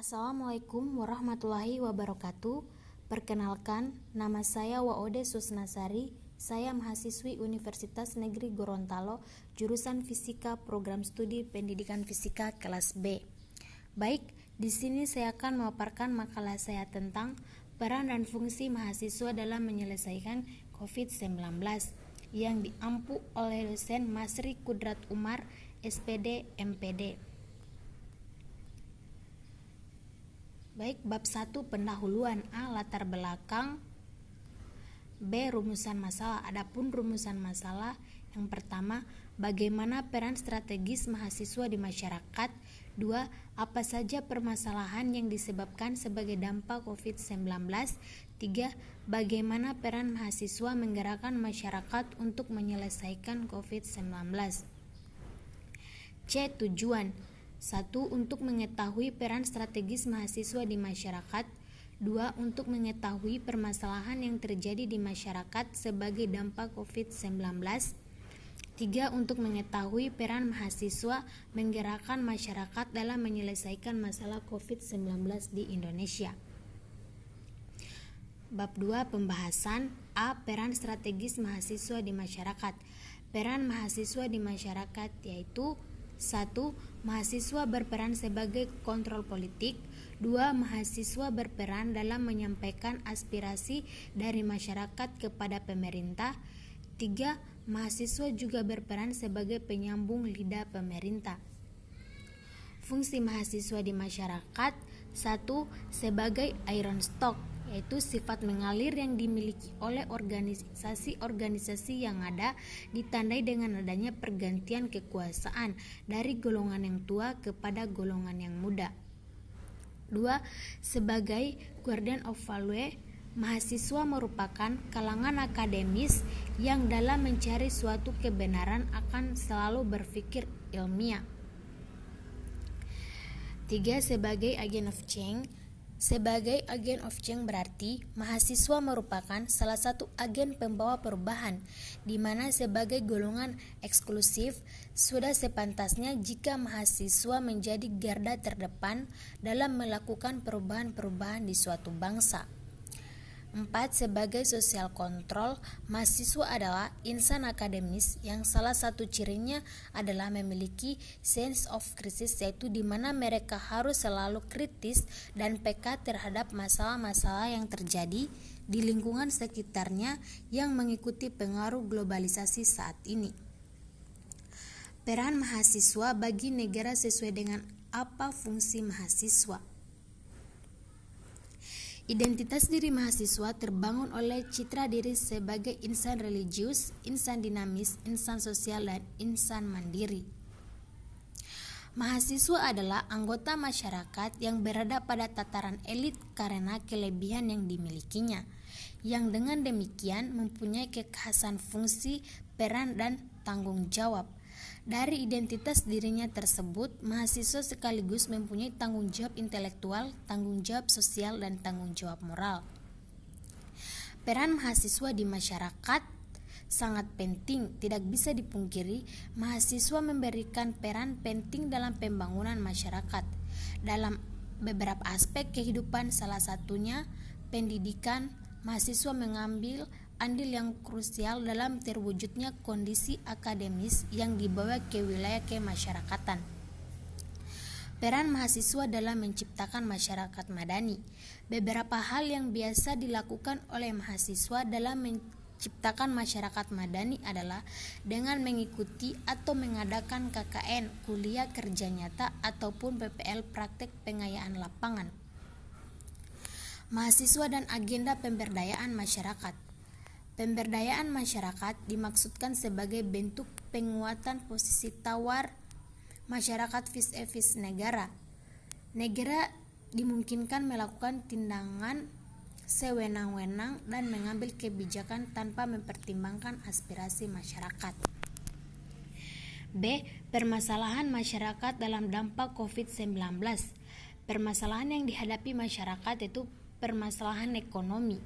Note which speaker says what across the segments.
Speaker 1: Assalamualaikum warahmatullahi wabarakatuh. Perkenalkan, nama saya Waode Susnasari. Saya mahasiswi Universitas Negeri Gorontalo, jurusan Fisika, Program Studi Pendidikan Fisika kelas B. Baik, di sini saya akan memaparkan makalah saya tentang peran dan fungsi mahasiswa dalam menyelesaikan COVID-19 yang diampu oleh dosen Masri Kudrat Umar, SPD, MPD. Baik, bab 1 pendahuluan. A. Latar belakang. B. Rumusan masalah. Adapun rumusan masalah, yang pertama, bagaimana peran strategis mahasiswa di masyarakat. 2. Apa saja permasalahan yang disebabkan sebagai dampak COVID-19. 3. Bagaimana peran mahasiswa menggerakkan masyarakat untuk menyelesaikan COVID-19. C. Tujuan. 1. Untuk mengetahui peran strategis mahasiswa di masyarakat. 2. Untuk mengetahui permasalahan yang terjadi di masyarakat sebagai dampak COVID-19. 3. Untuk mengetahui peran mahasiswa menggerakkan masyarakat dalam menyelesaikan masalah COVID-19 di Indonesia. Bab 2 pembahasan. A. Peran strategis mahasiswa di masyarakat. Peran mahasiswa di masyarakat yaitu 1. Mahasiswa berperan sebagai kontrol politik. 2. Mahasiswa berperan dalam menyampaikan aspirasi dari masyarakat kepada pemerintah. 3. Mahasiswa juga berperan sebagai penyambung lidah pemerintah. Fungsi mahasiswa di masyarakat. 1. Sebagai iron stock, yaitu sifat mengalir yang dimiliki oleh organisasi-organisasi yang ada, ditandai dengan adanya pergantian kekuasaan dari golongan yang tua kepada golongan yang muda. 2. Sebagai guardian of value, mahasiswa merupakan kalangan akademis yang dalam mencari suatu kebenaran akan selalu berpikir ilmiah. 3. Sebagai agent of change. Sebagai agen of change berarti mahasiswa merupakan salah satu agen pembawa perubahan, di mana sebagai golongan eksklusif sudah sepantasnya jika mahasiswa menjadi garda terdepan dalam melakukan perubahan-perubahan di suatu bangsa. 4. Sebagai social control, mahasiswa adalah insan akademis yang salah satu cirinya adalah memiliki sense of crisis, yaitu di mana mereka harus selalu kritis dan peka terhadap masalah-masalah yang terjadi di lingkungan sekitarnya yang mengikuti pengaruh globalisasi saat ini. Peran mahasiswa bagi negara sesuai dengan apa fungsi mahasiswa. Identitas diri mahasiswa terbangun oleh citra diri sebagai insan religius, insan dinamis, insan sosial, dan insan mandiri. Mahasiswa adalah anggota masyarakat yang berada pada tataran elit karena kelebihan yang dimilikinya, yang dengan demikian mempunyai kekhasan fungsi, peran, dan tanggung jawab. Dari identitas dirinya tersebut, mahasiswa sekaligus mempunyai tanggung jawab intelektual, tanggung jawab sosial, dan tanggung jawab moral. Peran mahasiswa di masyarakat sangat penting, tidak bisa dipungkiri. Mahasiswa memberikan peran penting dalam pembangunan masyarakat dalam beberapa aspek kehidupan, salah satunya pendidikan. Mahasiswa mengambil andil yang krusial dalam terwujudnya kondisi akademis yang dibawa ke wilayah kemasyarakatan. Peran mahasiswa dalam menciptakan masyarakat madani. Beberapa hal yang biasa dilakukan oleh mahasiswa dalam menciptakan masyarakat madani adalah dengan mengikuti atau mengadakan KKN, kuliah kerja nyata, ataupun PPL, praktek pengayaan lapangan. Mahasiswa dan agenda pemberdayaan masyarakat. Pemberdayaan masyarakat dimaksudkan sebagai bentuk penguatan posisi tawar masyarakat vis-a-vis negara. Negara dimungkinkan melakukan tindakan sewenang-wenang dan mengambil kebijakan tanpa mempertimbangkan aspirasi masyarakat. B. Permasalahan masyarakat dalam dampak COVID-19. Permasalahan yang dihadapi masyarakat itu permasalahan ekonomi,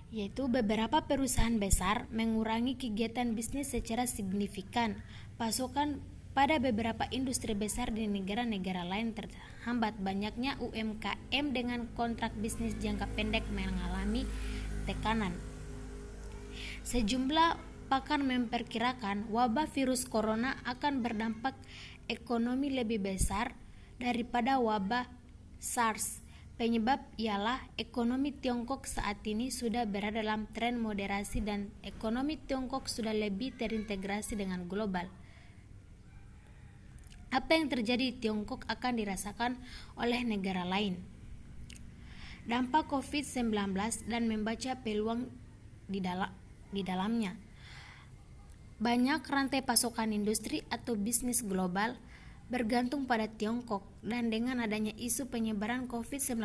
Speaker 1: yaitu beberapa perusahaan besar mengurangi kegiatan bisnis secara signifikan. Pasokan pada beberapa industri besar di negara-negara lain terhambat. Banyaknya UMKM dengan kontrak bisnis jangka pendek mengalami tekanan. Sejumlah pakar memperkirakan wabah virus corona akan berdampak ekonomi lebih besar daripada wabah SARS. Penyebab ialah ekonomi Tiongkok saat ini sudah berada dalam tren moderasi dan ekonomi Tiongkok sudah lebih terintegrasi dengan global. Apa yang terjadi di Tiongkok akan dirasakan oleh negara lain. Dampak COVID-19 dan membaca peluang di dalamnya. Banyak rantai pasokan industri atau bisnis global bergantung pada Tiongkok, dan dengan adanya isu penyebaran COVID-19,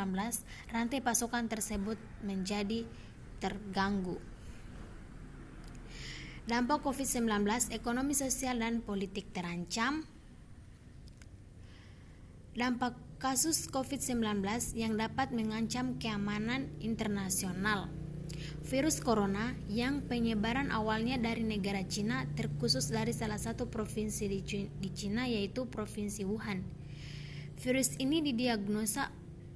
Speaker 1: rantai pasokan tersebut menjadi terganggu. Dampak COVID-19, ekonomi, sosial, dan politik terancam. Dampak kasus COVID-19 yang dapat mengancam keamanan internasional. Virus corona yang penyebaran awalnya dari negara Cina, terkhusus dari salah satu provinsi di Cina, yaitu Provinsi Wuhan. Virus ini didiagnosa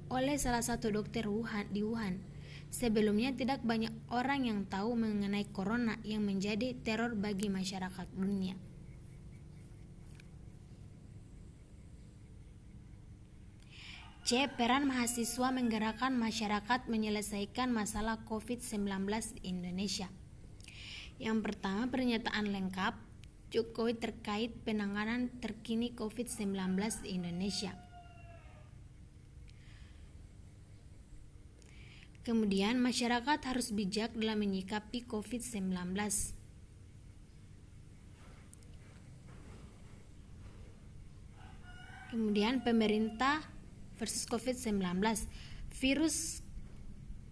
Speaker 1: oleh salah satu dokter di Wuhan. Sebelumnya tidak banyak orang yang tahu mengenai corona yang menjadi teror bagi masyarakat dunia. C. Peran mahasiswa menggerakkan masyarakat menyelesaikan masalah COVID-19 di Indonesia. Yang pertama, pernyataan lengkap Jokowi terkait penanganan terkini COVID-19 di Indonesia. Kemudian, masyarakat harus bijak dalam menyikapi COVID-19. Kemudian, pemerintah versus COVID-19. Virus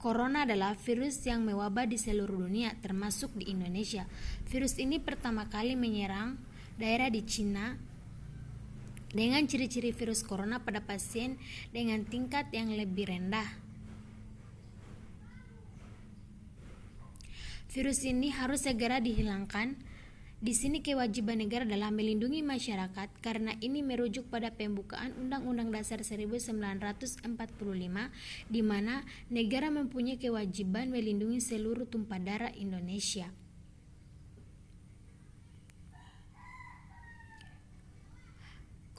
Speaker 1: corona adalah virus yang mewabah di seluruh dunia, termasuk di Indonesia. Virus ini pertama kali menyerang daerah di Cina dengan ciri-ciri virus corona pada pasien dengan tingkat yang lebih rendah. Virus ini harus segera dihilangkan. Di sini kewajiban negara dalam melindungi masyarakat, karena ini merujuk pada pembukaan Undang-Undang Dasar 1945 di mana negara mempunyai kewajiban melindungi seluruh tumpah darah Indonesia.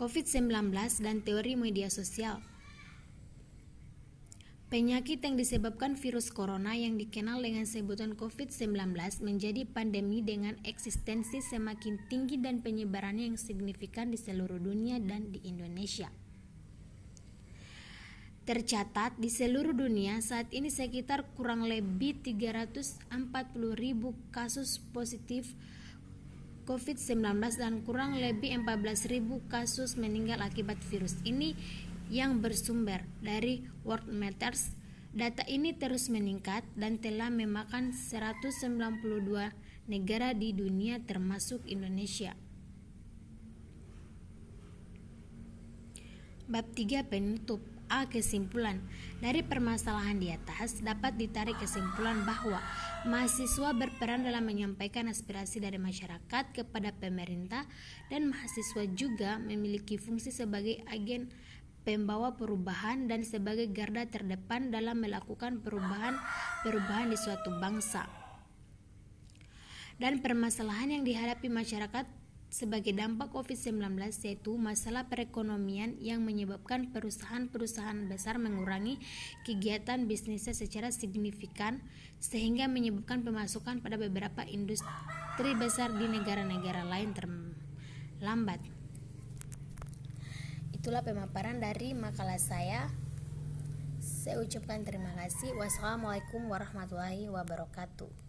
Speaker 1: COVID-19 dan teori media sosial. Penyakit yang disebabkan virus corona yang dikenal dengan sebutan COVID-19 menjadi pandemi dengan eksistensi semakin tinggi dan penyebarannya yang signifikan di seluruh dunia dan di Indonesia. Tercatat di seluruh dunia saat ini sekitar kurang lebih 340.000 kasus positif COVID-19 dan kurang lebih 14.000 kasus meninggal akibat virus ini yang bersumber dari Worldometers. Data ini terus meningkat dan telah memakan 192 negara di dunia termasuk Indonesia. Bab 3 penutup. A. Kesimpulan. Dari permasalahan di atas dapat ditarik kesimpulan bahwa mahasiswa berperan dalam menyampaikan aspirasi dari masyarakat kepada pemerintah, dan mahasiswa juga memiliki fungsi sebagai agen pembawa perubahan dan sebagai garda terdepan dalam melakukan perubahan di suatu bangsa. Dan permasalahan yang dihadapi masyarakat sebagai dampak COVID-19 yaitu masalah perekonomian yang menyebabkan perusahaan-perusahaan besar mengurangi kegiatan bisnisnya secara signifikan, sehingga menyebabkan pemasukan pada beberapa industri besar di negara-negara lain terlambat. Itulah pemaparan dari makalah saya. Saya ucapkan terima kasih. Wassalamualaikum warahmatullahi wabarakatuh.